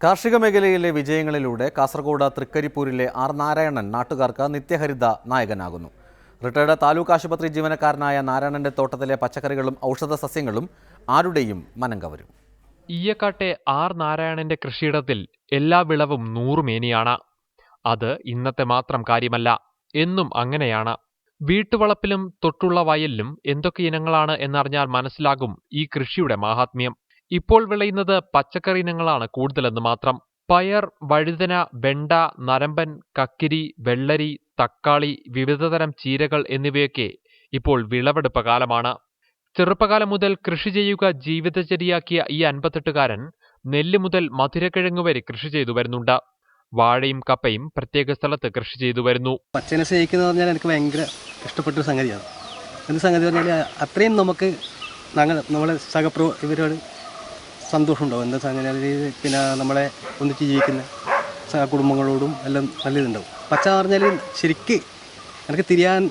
കാർഷിക മേഖലയിലെ വിജയങ്ങളിലൂടെ കാസർഗോഡ് തൃക്കരിപ്പൂരിലെ ആർ നാരായണൻ നാട്ടുകാർക്ക് നിത്യഹരിത നായകനാകുന്നു. റിട്ടയർഡ് താലൂക്ക് ആശുപത്രി ജീവനക്കാരനായ നാരായണന്റെ തോട്ടത്തിലെ പച്ചക്കറികളും ഔഷധ സസ്യങ്ങളും ആരുടെയും മനം കവരും. ഈയക്കാട്ടെ ആർ നാരായണന്റെ കൃഷിയിടത്തിൽ എല്ലാ വിളവും 100 മേനിയാണ്. അത് ഇന്നത്തെ മാത്രം കാര്യമല്ല, എന്നും അങ്ങനെയാണ്. വീട്ടുവളപ്പിലും തൊട്ടുള്ള വയലിലും എന്തൊക്കെ ഇനങ്ങളാണ് എന്നറിഞ്ഞാൽ മനസ്സിലാകും ഈ കൃഷിയുടെ മാഹാത്മ്യം. ഇപ്പോൾ വിളയുന്നത് പച്ചക്കറി ഇനങ്ങളാണ് കൂടുതലെന്ന് മാത്രം. പയർ, വഴുതന, വെണ്ട, നരമ്പൻ, കക്കിരി, വെള്ളരി, തക്കാളി, വിവിധതരം ചീരകൾ എന്നിവയൊക്കെ ഇപ്പോൾ വിളവെടുപ്പ് കാലമാണ്. ചെറുപ്പകാലം മുതൽ കൃഷി ചെയ്യുക ജീവിതചര്യയാക്കിയ ഈ 58കാരൻ നെല്ല് മുതൽ മധുരക്കിഴങ്ങ് വരെ കൃഷി ചെയ്തു വരുന്നുണ്ട്. വാഴയും കപ്പയും പ്രത്യേക സ്ഥലത്ത് കൃഷി ചെയ്തു വരുന്നു. പച്ചനെ സ്നേഹിക്കുന്നത് പറഞ്ഞാൽ എനിക്ക് ഭയങ്കര ഇഷ്ടപ്പെട്ടൊരു സംഗതിയാണ്. എന്ത് സംഗതി പറഞ്ഞാൽ അത്രയും നമുക്ക് നമ്മളെ ഇവരോട് സന്തോഷമുണ്ടാവും. എന്താ സംഗതി, പിന്നെ നമ്മളെ ഒന്നിച്ച് ജീവിക്കുന്ന കുടുംബങ്ങളോടും എല്ലാം നല്ലതുണ്ടാവും. പച്ച പറഞ്ഞാൽ ശരിക്ക് എനിക്ക് തിരിയാൻ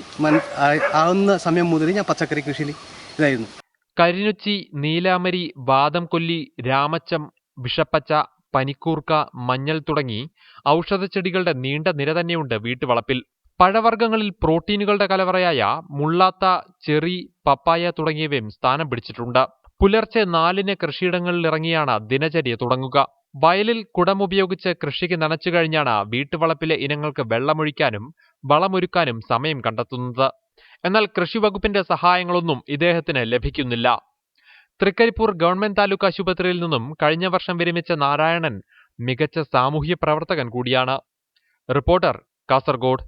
ആവുന്ന സമയം മുതൽ ഞാൻ പച്ചക്കറി കൃഷിയിൽ ഇതായിരുന്നു. കരിനുച്ചി, നീലാമരി, വാദം കൊല്ലി, രാമച്ചം, വിഷപ്പച്ച, പനിക്കൂർക്ക, മഞ്ഞൾ തുടങ്ങി ഔഷധച്ചെടികളുടെ നീണ്ട നിര തന്നെയുണ്ട് വീട്ടുവളപ്പിൽ. പഴവർഗ്ഗങ്ങളിൽ പ്രോട്ടീനുകളുടെ കലവറയായ മുള്ളാത്ത, ചെറി, പപ്പായ തുടങ്ങിയവയും സ്ഥാനം പിടിച്ചിട്ടുണ്ട്. പുലർച്ചെ 4-ന് കൃഷിയിടങ്ങളിൽ ഇറങ്ങിയാണ് ദിനചര്യ തുടങ്ങുക. വയലിൽ കുടമുപയോഗിച്ച് കൃഷിക്ക് നനച്ചു കഴിഞ്ഞാണ് വീട്ടുവളപ്പിലെ ഇനങ്ങൾക്ക് വെള്ളമൊഴിക്കാനും വളമൊരുക്കാനും സമയം കണ്ടെത്തുന്നത്. എന്നാൽ കൃഷിവകുപ്പിന്റെ സഹായങ്ങളൊന്നും ഇദ്ദേഹത്തിന് ലഭിക്കുന്നില്ല. തൃക്കരിപ്പൂർ ഗവൺമെന്റ് താലൂക്ക് ആശുപത്രിയിൽ നിന്നും കഴിഞ്ഞ വർഷം വിരമിച്ച നാരായണൻ മികച്ച സാമൂഹ്യ പ്രവർത്തകൻ കൂടിയാണ്. റിപ്പോർട്ടർ, കാസർഗോഡ്.